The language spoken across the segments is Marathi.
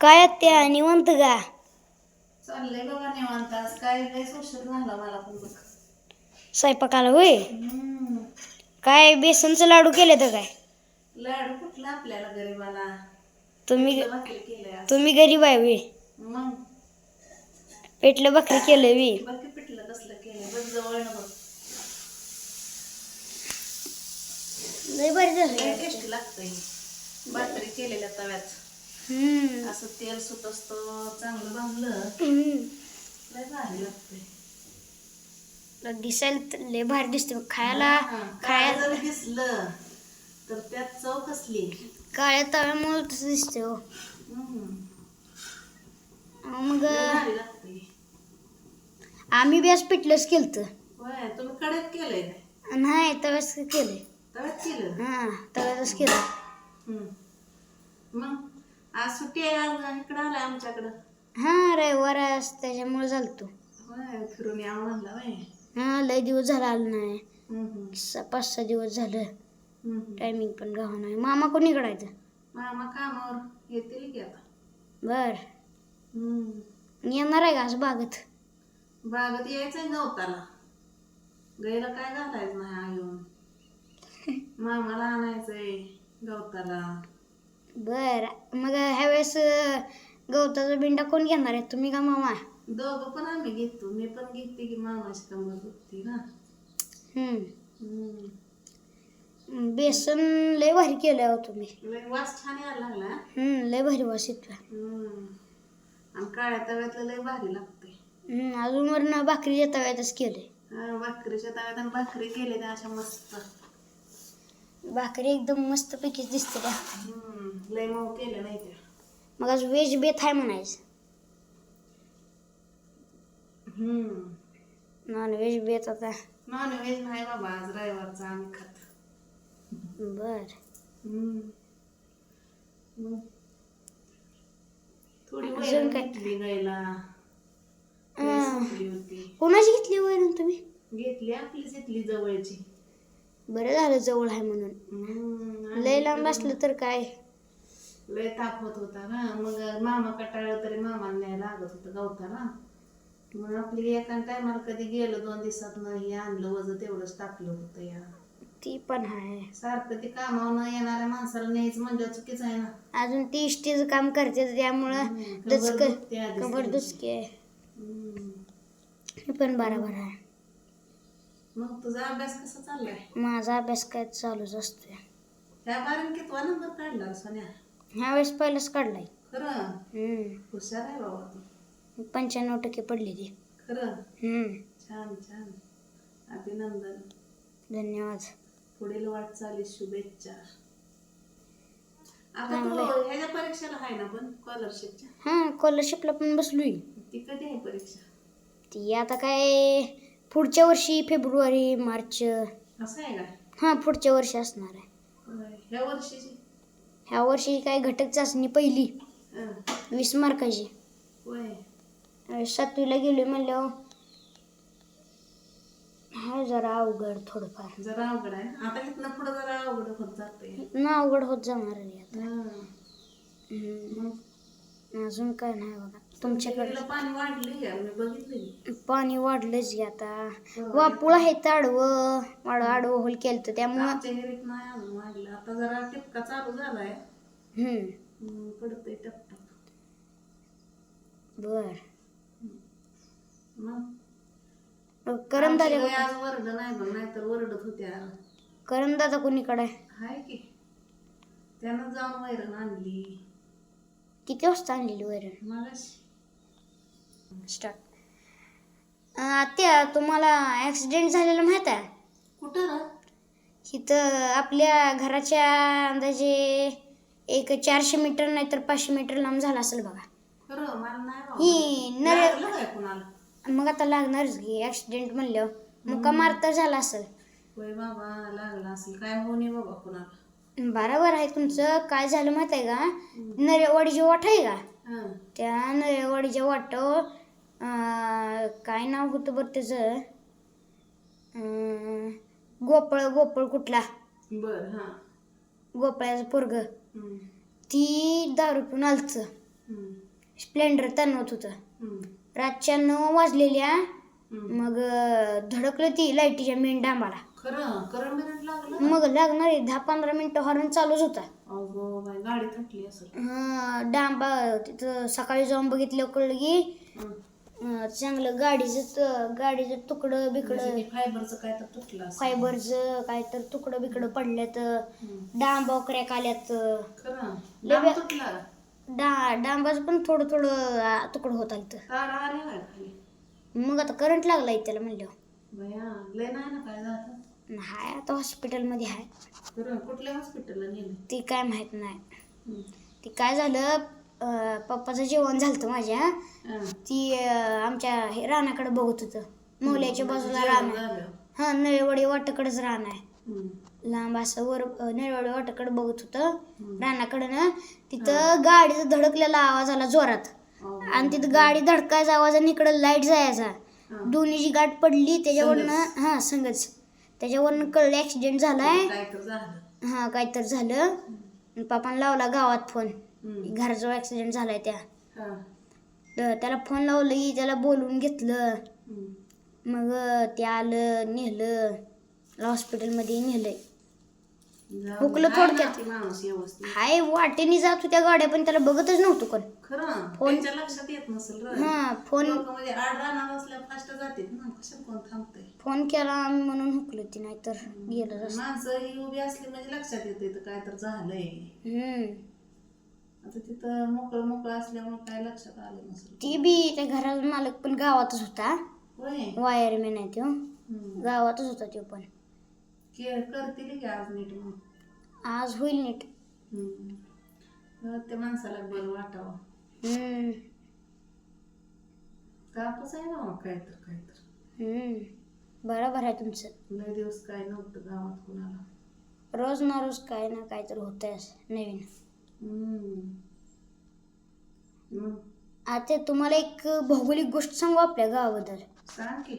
काय त्या निवंत का? चाललंय बघा निवांत. आज काय लय उशीर झाला मला पण बघ. स्वयंपाकाला होय. हम्म. काय बेसनचं लाडू केले तर काय? लाडू कुठला आपल्याला गरीबाला. तुम्ही पिठलं भाकरी केलंय आज. तुम्ही गरीब आहे वे. मग पेटलं भाकरी केलं वे. बघ की पिठलं कसलं केलंय. बघ जवळ बघ. लय भारी लय झालं. टेस्टी लागतंय. भाकरी केलेल्या तव्यात असं तेल सुट असतं चांगलं भाजलं लय भारी लागतंय. दिसायला तर लय भारी दिसते खायला. काय जर दिसलं तर त्यात चव कसली. काळ्या तव्यामुळे तसं दिसते हो. मग लय भारी लागतंय. आम्ही बी आज पिठलंच केलतं. होय तुम्ही कढईत केलंय काय? नाही तव्याच केले. तव्यात केलं. हा तव्यातच केलं. मग आज सुट्टी आहे. आज इकडं आलाय आमच्याकडं. हा रविवार आज त्याच्यामुळे झालतो. होय फिरून यावं म्हणलं. होय हा लय दिवस झाला आलो नाही. 5-6 दिवस झालं. टायमिंग पण गाव नाही. मामा कोणी करायचं? मामा कामावर येतील की आता. बर येणार आहे का आज बागत? बागत यायचंय गवताला. गायला काय घालायचं नाही आ येऊन. मामाला आणायचंय गवताला. बर मग ह्या वेळेस गवताचा बिंडा कोण घेणार आहे, तुम्ही का मामा? दोघं पण आम्ही घेतो. मी पण घेते की मामाची कंबर दुखती ना. बेसन लय भारी केलं हो तुम्ही. लय वास छान यायला लागला. लय भारी वास येतोय. आणि काळ्या तव्यातलं लय भारी लागते. अजून वरनं भाकरीच्या तव्यातच केले. भाकरीच्या तव्यात आणि भाकरी केले त्या अशा मस्त. भाकरी एकदम मस्त पैकी दिसते त्या. लय मऊ केलं नाही त्या. मग आज व्हेज बेत आहे म्हणायचं. नॉन व्हेज बेत आता. नॉन व्हेज नाही बाबा आज रविवारचा आम्ही खात. बर थोडी वैरण घेतली गायला. होती कोणाची घेतली वैरण तुम्ही? घेतली आपलीच इथली जवळची. बरं झालं जवळ आहे म्हणून. लय लांब असलं तर काय लय ताप होत होता ना. मग मामा कटाळलं तरी मामाला न्यायला लागत होतं गवताला. मग आपली एका टायमाला कधी गेलो 2 दिवसात नाही आणलं वजन तेवढंच टाकलं होतं या. ती पण आहे. सारखं ते कामावर न येणाऱ्या माणसाला न्यायचं म्हणजे चुकीचं आहे ना. अजून ती इष्टीचं काम करते त्यामुळं कबर दुचकी आहे. हे पण बरोबर आहे. मग तुझा अभ्यास कसा चाललाय? माझा अभ्यास काय चालूच असतोय. ह्या बारीन कितवा नंबर काढला सोन्या? ह्या वेळेस पहिलाच काढलाय. खरं हुशार आहे बाबा तू. 95% पडली ती. खरं छान छान. अभिनंदन. धन्यवाद. पुढील वाटचालीस शुभेच्छा. आता तू ह्याच्या परीक्षेला आहे ना पण स्कॉलरशिपच्या? स्कॉलरशिपला पण बसलोय. ती कधी आहे परीक्षा? ती आता काय पुढच्या वर्षी फेब्रुवारी मार्च. असं आहे का? पुढच्या वर्षी असणार आहे. ह्या वर्षीची? ह्या वर्षी काय घटक चाचणी पहिली 20 मार्काची. होय 7वीला गेले म्हणल्यावर हा जरा अवघड थोडंफार. जरा अवघड आहे. आता इथनं पुढे जरा अवघड होत जाते ना. अवघड होत जाणार आहे आता. मग अजून काय नाही बघा. तुमच्याकडे पाणी वाढले मी बघितलं. पाणी वाढलंच की आता. वापूळ आहे आडवं आडवं होल केलं तर त्यामुळं नाही अजून वाढलं. आता जरा टिपका चालू झालाय. पडतंय टपटप. बर मग करंदाजा आज वरड नाही बघ नाहीतर वरडत होत्या. करंदाजा कोणीकडे आहे की त्यानं जाऊन वैरण आणली. किती वाजता आणलेली वैरण? मगाशी. स्टार्ट. त्या तुम्हाला ऍक्सिडेंट झालेला माहित आहे? कुठं? इथं आपल्या घराच्या अंदाजे एक 400 मीटर नाही तर 500 मीटर लांब झाला असेल बघा. खरं मला ही नाही. मग आता लागणारच की ऍक्सिडेंट म्हणल्यावर. मुका मारता झाला असेल. होय बाबा लागला असेल. काय होणे बाबा कुणाला. बरोबर आहे तुमचं. काय झालं माहित आहे का? नरेवाडीची वाट आहे का? त्या नरेवाडीच्या वाटावर काय नाव होतं बरं त्याचं? गोपाळ कुठला? गोपाळाचं पोरग. ती दारू पिऊन आलतं. स्प्लेंडर तणवत होतं. हम्म. रातच्या 9 वाजलेल्या. हम्म. मग धडकलं ती लाईटीच्या मेन डांबाला. खरं करंट बिरंट लागलं? मग लागणार 10-15 मिनिटं हॉर्न चालूच होता. अगो बाई, गाडी थटली असेल. डांबा तिथं सकाळी जाऊन बघितलं कळलं की चांगलं गाडीचं तुकडं बिकडं फायबरचं काय तर तुटलं असेल. फायबरचं काय तर तुकडं बिकडं पडल्यात. डांबा क्रॅक आल्यात. खरं लय डांब बे- तुटला. डांबाचं पण थोडं थोडं तुकडं होत आलं. तारा आली काय खाली? मग आता करंट लागलाय त्याला म्हणलं. बया लय नाही ना काय झालं? हाय आता हॉस्पिटलमध्ये आहे. खरं कुठल्या हॉस्पिटलला नेलं? ती काय माहित नाही. हम्म. ती काय झालं पप्पाचं जेवण झालं माझ्या. हा. ती आमच्या रानाकडे बघत होतं. मौल्याच्या बाजूला रान आहे. झालं. हा नळेवाडी वाटाकडेच रान आहे. हम्म. लांब असं वर नळेवाडी वाटाकडे बघत होतं रानाकडं ना. तिथं गाडीचा धडकलेला आवाज आला जोरात. आणि तिथं गाडी धडकायचा आवाज आणि इकडं लाईट जायचा. दोन्हीची गाठ पडली त्याच्यावरनं. हा संगच त्याच्यावरनं कळलं ऍक्सिडेंट झालाय. काय तर झालं. हा काय तर झालं. पापानं लावला गावात फोन. हम्म. घराजवळ ऍक्सिडेंट झालाय त्या. हा. त्याला फोन लावलं की त्याला बोलवून घेतलं. हम्म. मग ते आलं नेलं हॉस्पिटलमध्ये नेलंय. जाऊ हुकलं दे. थोडक्यात. आहे ना ती माणूस व्यवस्थित. हाय वाटेने जात होत्या गाड्या पण त्याला बघतच नव्हतं कोण. खरं त्यांच्या लक्षात येत नसेल रे. हा फोन लोक म्हणजे आड राहणार असल्या फास्ट जातात ना, कशाला कोण थांबतंय. फोन केला आम्ही म्हणून हुकलं ती नाही तर गेलं असतं. माणसं ही उभी असली म्हणजे लक्षात येते तर काय तर झालंय. आता तिथं मोकळं असल्यामुळे काय लक्षात आलं नसेल. ती बी त्या घराचा मालक पण गावातच होता. होय. वायरमॅन आहे तो. हम्म. गावातच होता तो पण. करतील की आज नीट मग. आज होईल नीट. त्या माणसाला बरं वाटावं. तापच आहे ना काय तर. बरोबर आहे तुमचं. लय दिवस काय नव्हतं गावात कोणाला. रोज ना रोज काय ना काय तर होतंय असं नवीन. मग आता तुम्हाला एक भौगोलिक गोष्ट सांगू आपल्या गावाबद्दल. सांग की.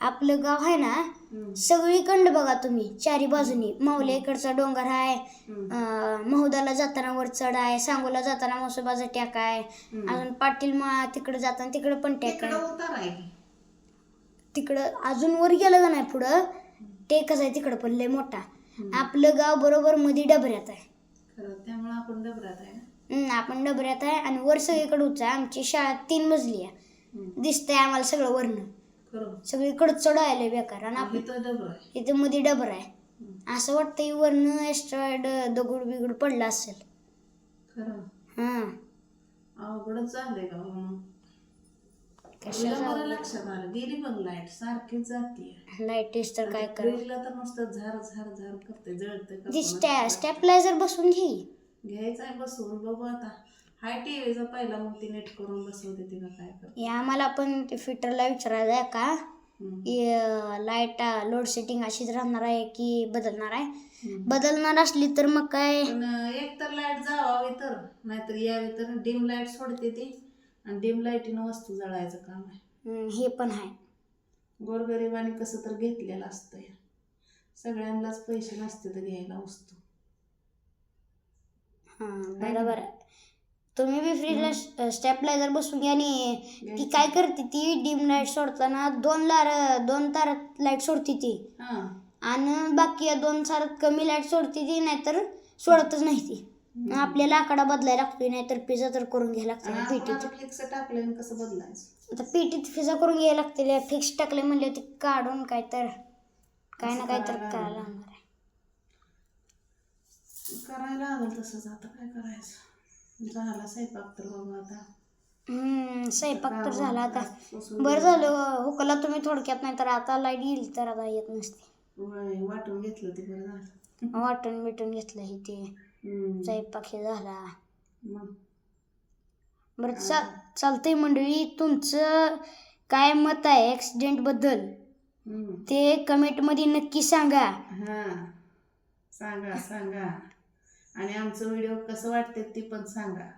आपलं गाव आहे ना सगळीकडं बघा तुम्ही चारी बाजूनी. माऊल्या इकडचा डोंगर आहे. महुदाला जाताना वर चढ आहे. सांगोला जाताना मसोबाचा टॅक आहे. अजून पाटील तिकडे जाताना तिकडं पण टॅक तिकडं आहे. उतार आहे. तिकडं अजून वर गेलं का नाही पुढं टेकच आहे तिकडं पण लय मोठा. आपलं गाव बरोबर मध्ये डबऱ्यात आहे. खरं त्यामुळे आपण डबऱ्यात आहे ना. आपण डबऱ्यात आहे आणि वर सगळीकडे उंच आहे. आमची शाळा 3 मजली आहे. दिसतंय आम्हाला सगळं वरनं. खरं सगळीकडे चढायला बेकार. आणि आपण इथं डबर आहे. इथं मध्ये डबर आहे. असं वाटतं की वरनं एस्ट्रॉइड दगड बिगड पडला असेल. खरं अवघडच झालंय का म्हणून. बरं लक्षात आलं. गेली बघ लाईट सारखीच जाते. लाईटीस तर काय तर नुसतं झार करते जळते. स्टेपलायझर बसून घ्यायचं आहे बसून. बघू आता हाय टीव्हीचा पहिला मग ती नेट करून बसवते ती का काय करते. आम्हाला पण ते फिटरला विचारायचं आहे का की लाईट लोड सेटिंग अशीच राहणार आहे की बदलणार आहे. बदलणार असली तर मग काय एक तर लाईट जावावी तर नाहीतर यावी तर डिम लाईट सोडते ती. आणि डिम लाईटीनं वस्तू जळायचं काम आहे. हे पण आहे. गोरगरिबाने कसं तर घेतलेलं असतं. सगळ्यांनाच पैसे नसते तर घ्यायला वस्तू. बरोबर आहे. तुम्ही बी फ्रीजला स्टेपलायझर बसून घ्या. आणि ती काय करते ती डिम लाईट सोडताना 2 तार लाईट सोडते ती. आणि बाकी 2 तारात कमी लाईट सोडते ती नाहीतर सोडतच नाही ती. आपल्याला आकडा बदलायला लागतोय नाहीतर पिझ्झा तर करून घ्यायला लागतं. पेटीत फिक्स टाकलं कसं बदलायचं. आता पेटीत पिझ्झा करून घ्यायला लागते. फिक्स टाकले म्हणले ते काढून काय ना काय तर करायला लागणार आहे. करायला लागलं तसंच. आता काय करायचं. झाला स्वयंपाक तर बाबा आता. स्वयंपाक तर झाला आता. बरं झालं हुकला तुम्ही थोडक्यात. नाही तर आता लाईट येईल तर आता येत नसते. वाटून घेतलं ते बरं झालं. वाटून बिटून घेतलं हे ते स्वयंपाक हे झाला. बरं चालतंय मंडळी. तुमचं काय मत आहे ऍक्सिडेंट बद्दल ते कमेंट मध्ये नक्की सांगा. सांगा. आणि आमचं व्हिडिओ कसं वाटते ते पण सांगा.